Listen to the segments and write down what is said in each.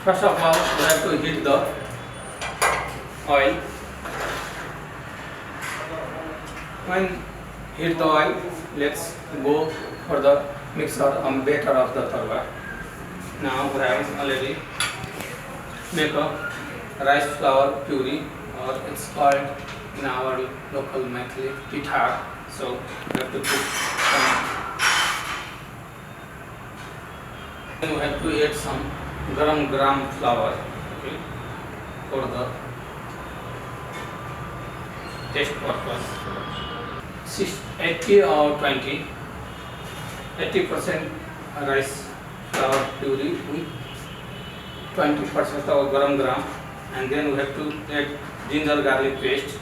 First of all, we have to heat the oil. When heat the oil, let's go for the mixer and batter of the tarwa. Now we have already make a rice flour puree, or it's called in our local method pitha. So we have to put some. Then we have to add some gram flour, okay, for the taste purpose. 80 or 20, 80% rice flour puree with 20% of gram, and then we have to add ginger garlic paste,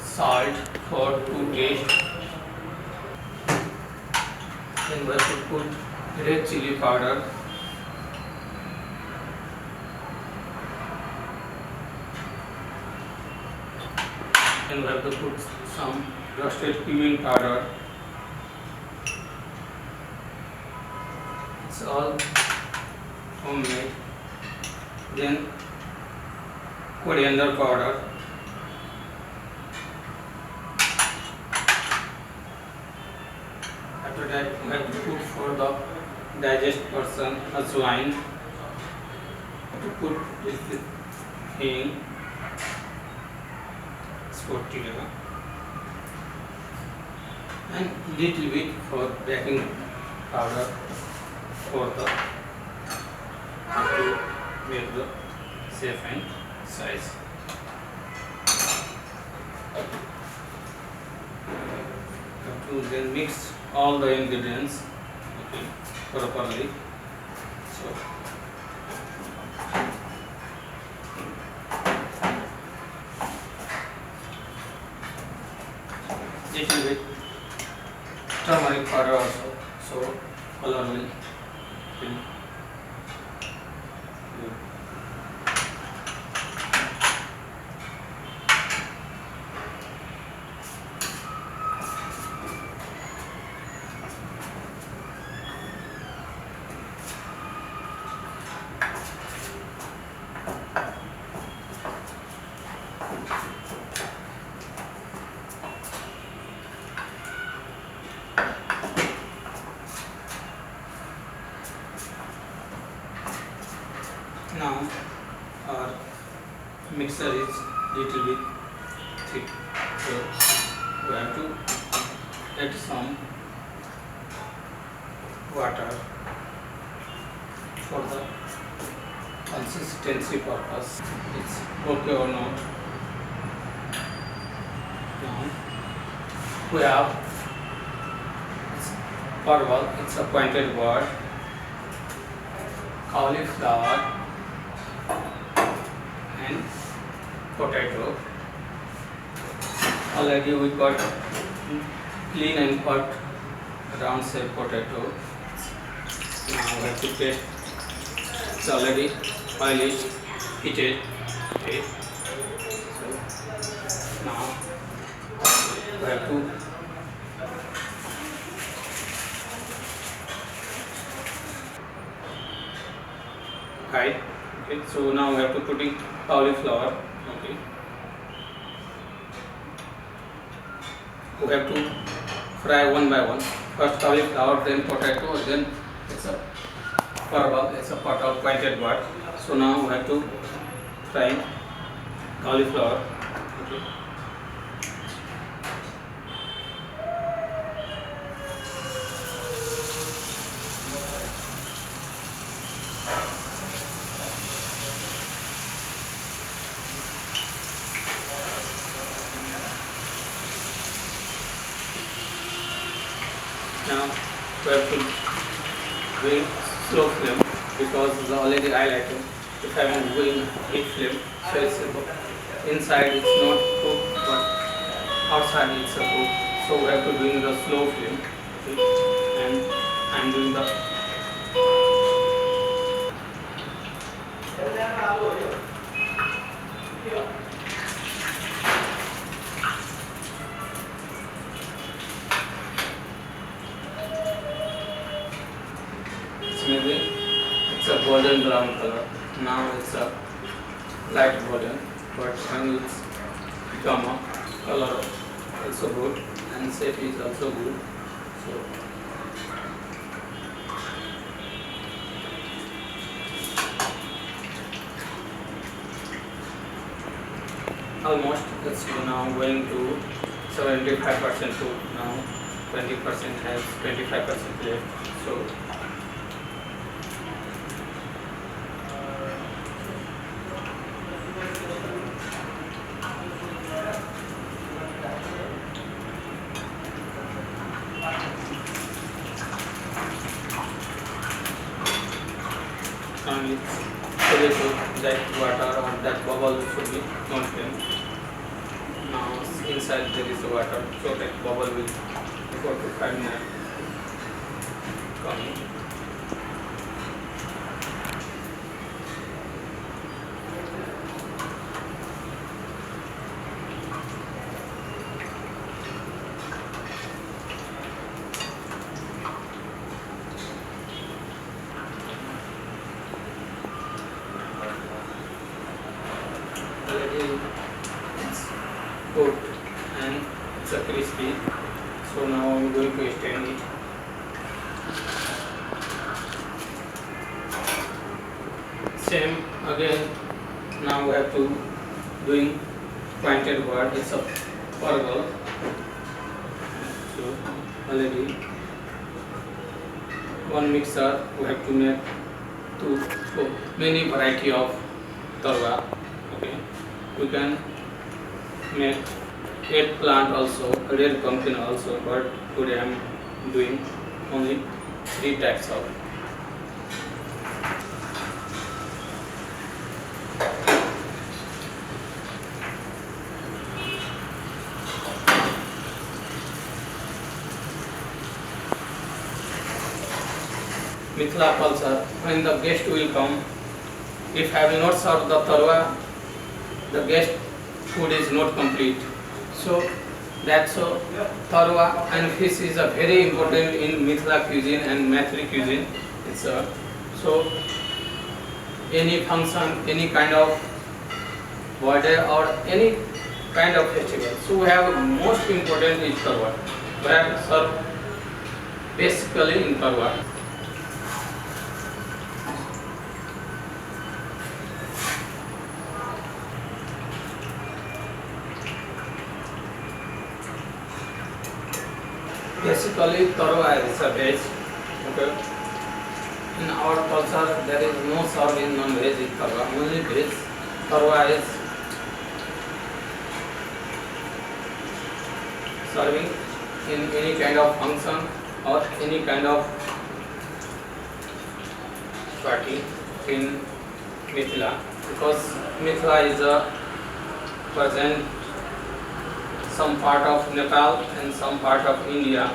salt for to taste. Then we have to put red chili powder, then we have to put some roasted cumin powder. It's all homemade. Then coriander powder, after that we have to put for the digest person ajwain, to put this hing, and little bit for baking powder for the to make the shape and size. Have to then mix all the ingredients, okay, properly. So little bit turmeric powder also, so color will be good. Now our mixer is little bit thick, so we have to add some water for the consistency purpose. It's okay or not. Now we have parval, it's a pointed word, cauliflower and potato. Already we got clean and cut round shape potato. Now we have to taste. It's already oil is heated. Okay. So now we have to hide. Okay. So now we have to put in cauliflower. Okay. We have to fry one by one. First cauliflower, then potato, then it's a parval, it's a pot of pointed word. So now we have to fry cauliflower. Okay. Now we have to bring slow flame, because already I like it. If I am going heat flame, so it's inside it's not cooked, but outside it's a cook. So we have to bring the slow flame. Okay. And I am doing the इसमें भी golden brown color. Now it's a light golden, but when it's become a color also good and shape is also good. So almost it's now going to 75% to now 20% has 25% left. So and it's fully cooked, that water or that bubble should be not there. Now inside there is water, so that bubble will 4 to 5 minutes coming. Already it's cooked and it's a crispy. So now I'm going to strain it. Same again. Now we have to doing pointed word. It's a pargal. So already one mixer we have to make many variety of tarwa. Okay, we can make eggplant also, red pumpkin also, but today I am doing only 3 types of. Mithila culture, when the guest will come, if I will not serve the tarwa, the guest food is not complete. So that's so tarwa and fish is a very important in Mithila cuisine and Maithili cuisine. It's so any function, any kind of birthday or any kind of festival. So we have most important is tarwa. We have served basically in tarwa. Basically, tarwa is a veg. Okay. In our culture, there is no serve in non-veg in tarwa. Only veg. Tarwa is serving in any kind of function or any kind of party in Mithila, because Mithila is a present some part of Nepal and some part of India,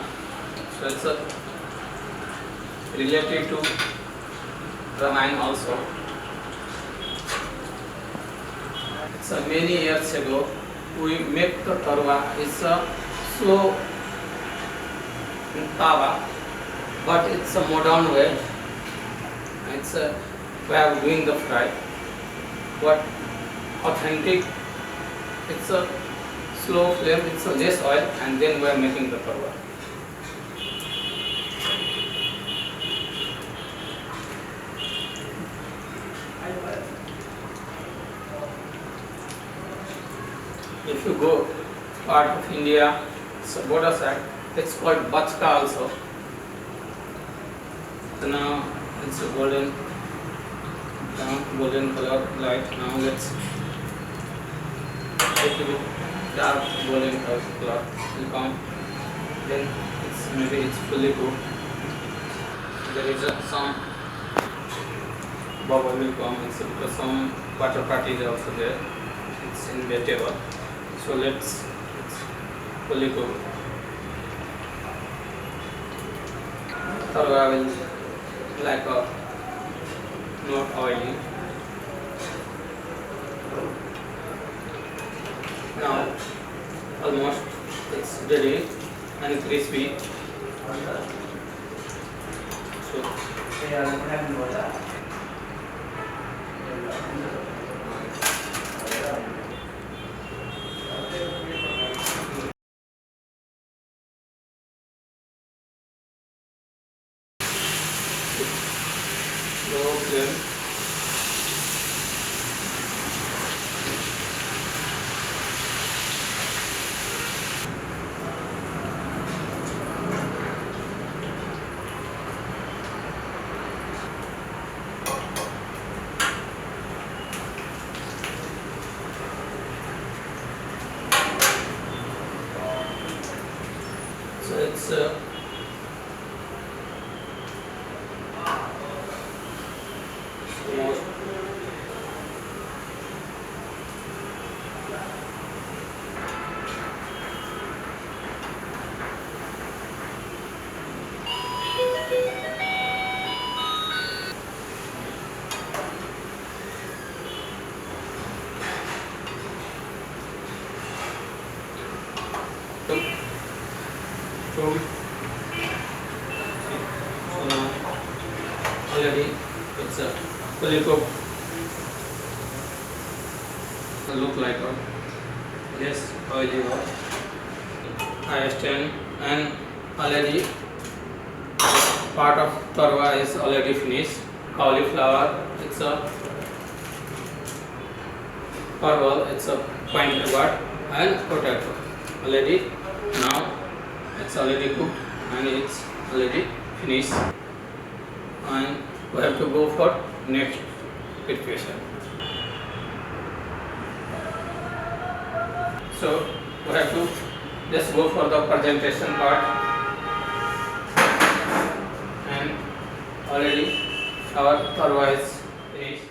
so it's related to Ramayana also. It's many years ago we make the tarwa. It's a slow tawa, but it's a modern way. It's a way of doing the fry, but authentic. It's a slow flame, it's less oil, and then we are making the tarwa. If you go part of India, it's a border side, it's called bachka also. So now it's a golden color light. Now let's take it dark golden color will come, then it's fully cooked. There is some bubble will come, because some butter patty is also there. It's in vegetable. So it's fully cooked. Tarwa will like a not oily. Now almost it's ready and crispy. So Broken. So it's most so now already it's a fully cooked. Look like a yes oily one. I stand and already part of tarwa is already finished. Cauliflower, it's a perwal, it's a pointed word, and potato already now it's already cooked and it's already finished, and we have to go for next preparation. So we have to just go for the presentation part, and already our tarwa is finished.